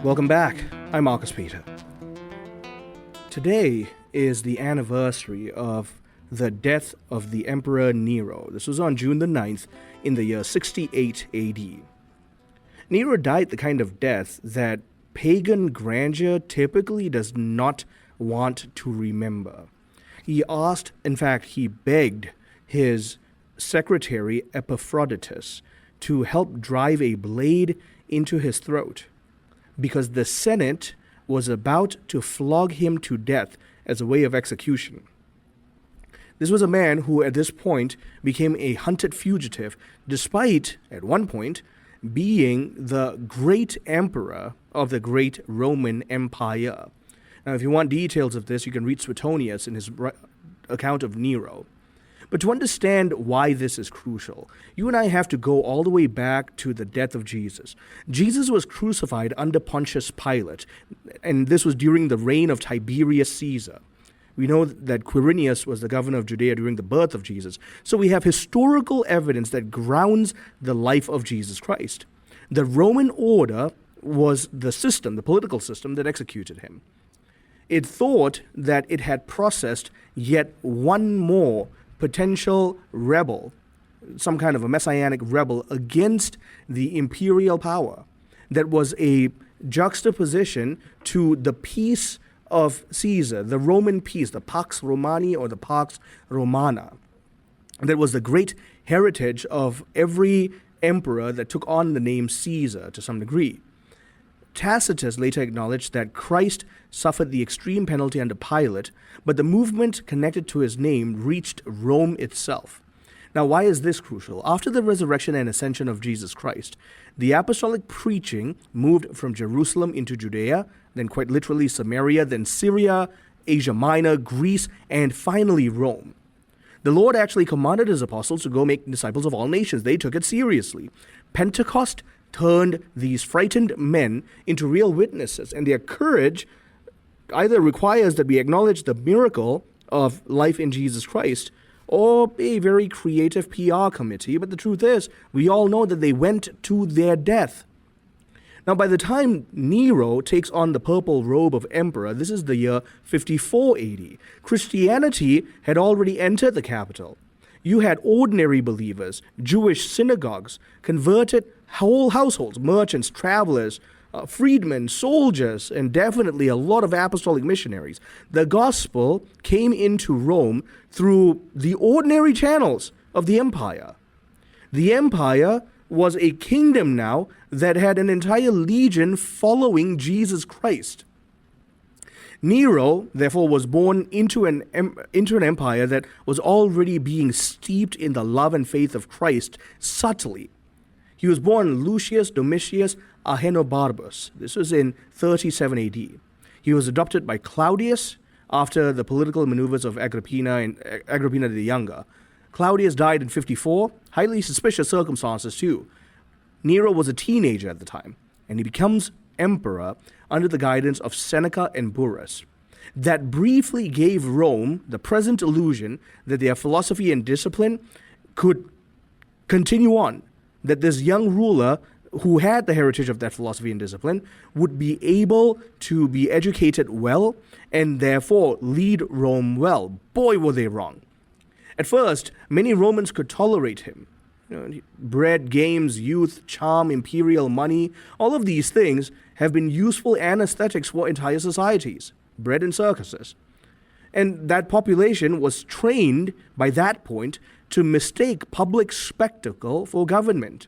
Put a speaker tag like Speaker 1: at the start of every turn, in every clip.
Speaker 1: Welcome back. I'm Marcus Peter. Today is the anniversary of the death of the Emperor Nero. This was on June the 9th in the year 68 AD. Nero died the kind of death that pagan grandeur typically does not want to remember. He asked, in fact, he begged his secretary Epaphroditus to help drive a blade into his throat because the Senate was about to flog him to death as a way of execution. This was a man who at this point became a hunted fugitive, despite, at one point, being the great emperor of the great Roman Empire. Now, if you want details of this, you can read Suetonius in his account of Nero. But to understand why this is crucial, you and I have to go all the way back to the death of Jesus. Jesus was crucified under Pontius Pilate, and this was during the reign of Tiberius Caesar. We know that Quirinius was the governor of Judea during the birth of Jesus. So we have historical evidence that grounds the life of Jesus Christ. The Roman order was the system, the political system that executed him. It thought that it had processed yet one more potential rebel, some kind of a messianic rebel against the imperial power that was a juxtaposition to the peace of Caesar, the Roman peace, the Pax Romani or the Pax Romana. That was the great heritage of every emperor that took on the name Caesar to some degree. Tacitus later acknowledged that Christ suffered the extreme penalty under Pilate, but the movement connected to his name reached Rome itself. Now, why is this crucial? After the resurrection and ascension of Jesus Christ, the apostolic preaching moved from Jerusalem into Judea, then quite literally Samaria, then Syria, Asia Minor, Greece, and finally Rome. The Lord actually commanded his apostles to go make disciples of all nations. They took it seriously. Pentecost turned these frightened men into real witnesses, and their courage either requires that we acknowledge the miracle of life in Jesus Christ or a very creative PR committee, but the truth is, we all know that they went to their death. Now, by the time Nero takes on the purple robe of emperor, this is the year 54 AD, Christianity had already entered the capital. You had ordinary believers, Jewish synagogues, converted whole households, merchants, travelers, freedmen, soldiers, and definitely a lot of apostolic missionaries. The gospel came into Rome through the ordinary channels of the empire. The empire was a kingdom now that had an entire legion following Jesus Christ. Nero, therefore, was born into an empire that was already being steeped in the love and faith of Christ subtly. He was born Lucius Domitius Ahenobarbus. This was in 37 AD. He was adopted by Claudius after the political maneuvers of Agrippina the Younger. Claudius died in 54, highly suspicious circumstances too. Nero was a teenager at the time, and he becomes emperor under the guidance of Seneca and Burrus. That briefly gave Rome the present illusion that their philosophy and discipline could continue on, that this young ruler who had the heritage of that philosophy and discipline would be able to be educated well and therefore lead Rome well. Boy, were they wrong. At first, many Romans could tolerate him. Bread, games, youth, charm, imperial money, all of these things have been useful anesthetics for entire societies, bread and circuses. And that population was trained by that point to mistake public spectacle for government.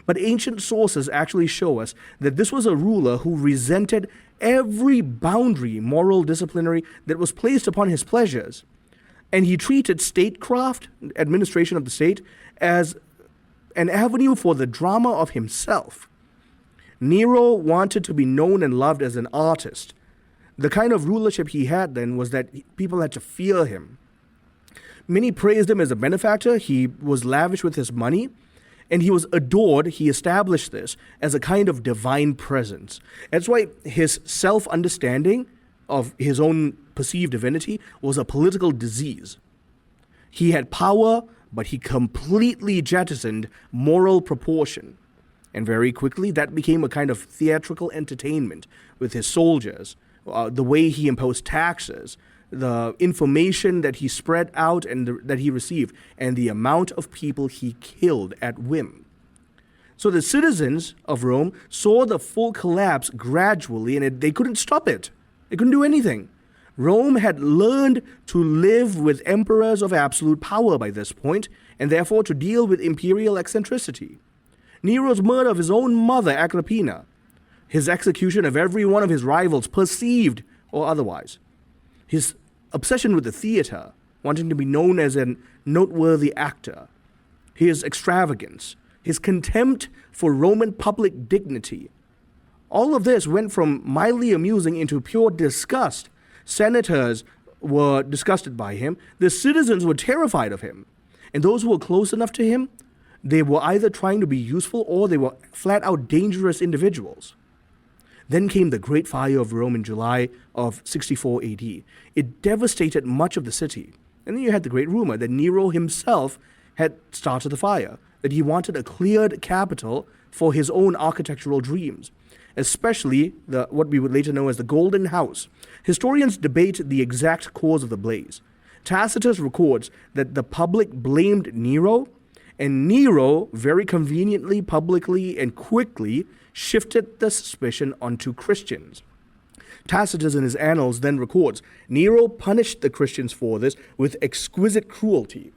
Speaker 1: But ancient sources actually show us that this was a ruler who resented every boundary, moral, disciplinary, that was placed upon his pleasures. And he treated statecraft, administration of the state, as an avenue for the drama of himself. Nero wanted to be known and loved as an artist. The kind of rulership he had then was that people had to fear him. Many praised him as a benefactor. He was lavish with his money, and he was adored. He established this as a kind of divine presence. That's why his self-understanding of his own perceived divinity was a political disease. He had power, but he completely jettisoned moral proportion. And very quickly, that became a kind of theatrical entertainment with his soldiers, the way he imposed taxes, the information that he spread out and that he received, and the amount of people he killed at whim. So the citizens of Rome saw the full collapse gradually, and they couldn't stop it. They couldn't do anything. Rome had learned to live with emperors of absolute power by this point, and therefore to deal with imperial eccentricity. Nero's murder of his own mother, Agrippina, his execution of every one of his rivals, perceived or otherwise, his obsession with the theater, wanting to be known as a noteworthy actor, his extravagance, his contempt for Roman public dignity, all of this went from mildly amusing into pure disgust. Senators were disgusted by him. The citizens were terrified of him. And those who were close enough to him, they were either trying to be useful or they were flat out dangerous individuals. Then came the Great Fire of Rome in July of 64 AD. It devastated much of the city. And then you had the great rumor that Nero himself had started the fire, that he wanted a cleared capital for his own architectural dreams, especially what we would later know as the Golden House. Historians debate the exact cause of the blaze. Tacitus records that the public blamed Nero, and Nero very conveniently, publicly, and quickly shifted the suspicion onto Christians. Tacitus in his annals then records, Nero punished the Christians for this with exquisite cruelty.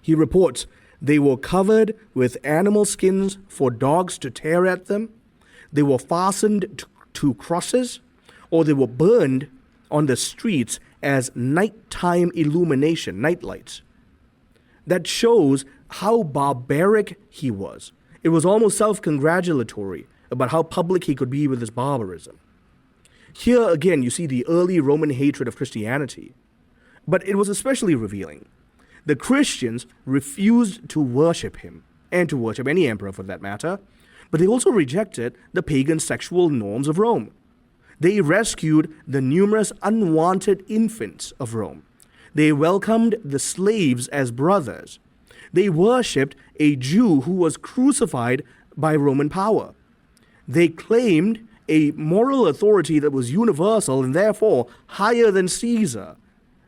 Speaker 1: He reports, they were covered with animal skins for dogs to tear at them, they were fastened to crosses, or they were burned on the streets as nighttime illumination, nightlights. That shows how barbaric he was. It was almost self-congratulatory about how public he could be with his barbarism. Here again, you see the early Roman hatred of Christianity. But it was especially revealing. The Christians refused to worship him, and to worship any emperor for that matter, but they also rejected the pagan sexual norms of Rome. They rescued the numerous unwanted infants of Rome. They welcomed the slaves as brothers. They worshipped a Jew who was crucified by Roman power. They claimed a moral authority that was universal and therefore higher than Caesar.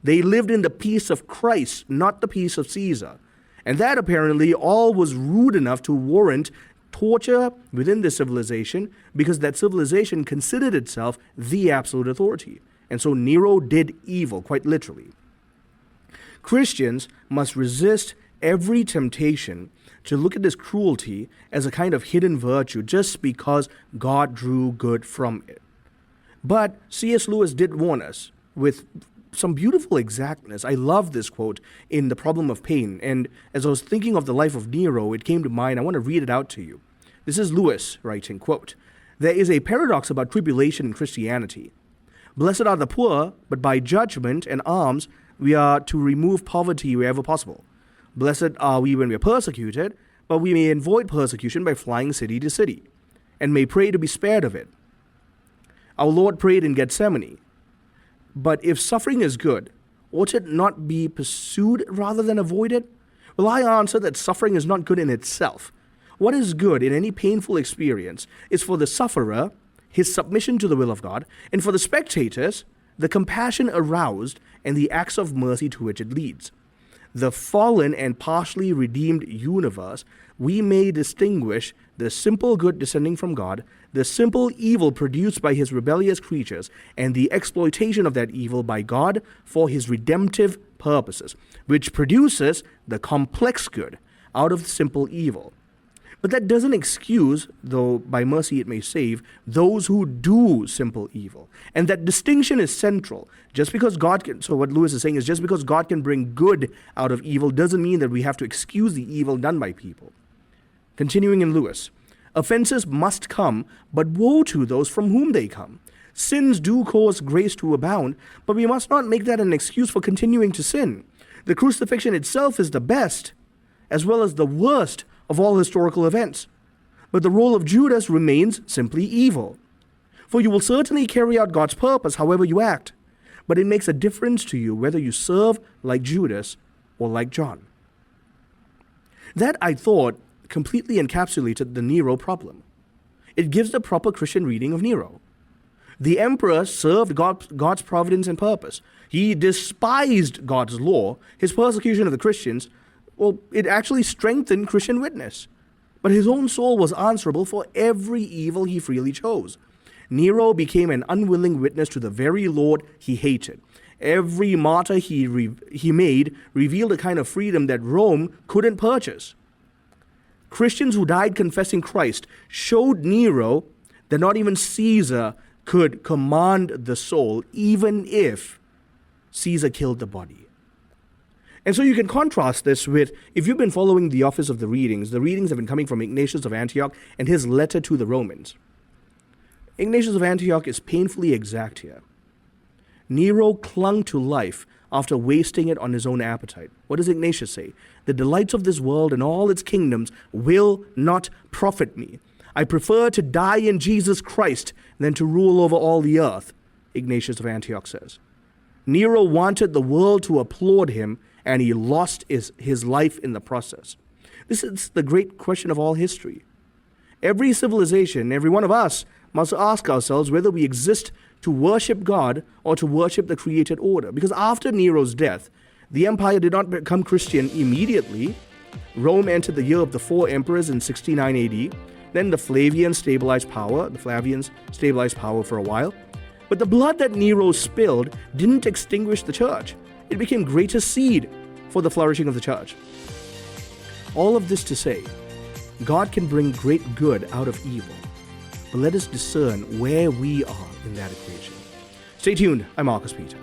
Speaker 1: They lived in the peace of Christ, not the peace of Caesar. And that apparently all was rude enough to warrant torture within the civilization, because that civilization considered itself the absolute authority. And so Nero did evil, quite literally. Christians must resist every temptation to look at this cruelty as a kind of hidden virtue just because God drew good from it. But C.S. Lewis did warn us with some beautiful exactness. I love this quote in The Problem of Pain. And as I was thinking of the life of Nero, it came to mind. I want to read it out to you. This is Lewis writing, quote, there is a paradox about tribulation in Christianity. Blessed are the poor, but by judgment and alms we are to remove poverty wherever possible. Blessed are we when we are persecuted, but we may avoid persecution by flying city to city, and may pray to be spared of it. Our Lord prayed in Gethsemane. But if suffering is good, ought it not be pursued rather than avoided? Well, I answer that suffering is not good in itself. What is good in any painful experience is for the sufferer, his submission to the will of God, and for the spectators, the compassion aroused and the acts of mercy to which it leads. The fallen and partially redeemed universe, we may distinguish the simple good descending from God, the simple evil produced by his rebellious creatures, and the exploitation of that evil by God for his redemptive purposes, which produces the complex good out of the simple evil. But that doesn't excuse, though by mercy it may save, those who do simple evil. And that distinction is central. Just because God can, so what Lewis is saying is just because God can bring good out of evil doesn't mean that we have to excuse the evil done by people. Continuing in Lewis, offenses must come, but woe to those from whom they come. Sins do cause grace to abound, but we must not make that an excuse for continuing to sin. The crucifixion itself is the best, as well as the worst of all historical events. But the role of Judas remains simply evil. For you will certainly carry out God's purpose however you act, but it makes a difference to you whether you serve like Judas or like John. That, I thought, completely encapsulated the Nero problem. It gives the proper Christian reading of Nero. The emperor served God's providence and purpose. He despised God's law. His persecution of the Christians, well, it actually strengthened Christian witness. But his own soul was answerable for every evil he freely chose. Nero became an unwilling witness to the very Lord he hated. Every martyr he made revealed a kind of freedom that Rome couldn't purchase. Christians who died confessing Christ showed Nero that not even Caesar could command the soul, even if Caesar killed the body. And so you can contrast this with, if you've been following the office of the readings have been coming from Ignatius of Antioch and his letter to the Romans. Ignatius of Antioch is painfully exact here. Nero clung to life after wasting it on his own appetite. What does Ignatius say? The delights of this world and all its kingdoms will not profit me. I prefer to die in Jesus Christ than to rule over all the earth, Ignatius of Antioch says. Nero wanted the world to applaud him, and he lost his life in the process. This is the great question of all history. Every civilization, every one of us, must ask ourselves whether we exist to worship God or to worship the created order. Because after Nero's death, the empire did not become Christian immediately. Rome entered the year of the four emperors in 69 AD. Then the Flavians stabilized power for a while. But the blood that Nero spilled didn't extinguish the church. It became greater seed for the flourishing of the church. All of this to say, God can bring great good out of evil. But let us discern where we are in that equation. Stay tuned. I'm Marcus Peter.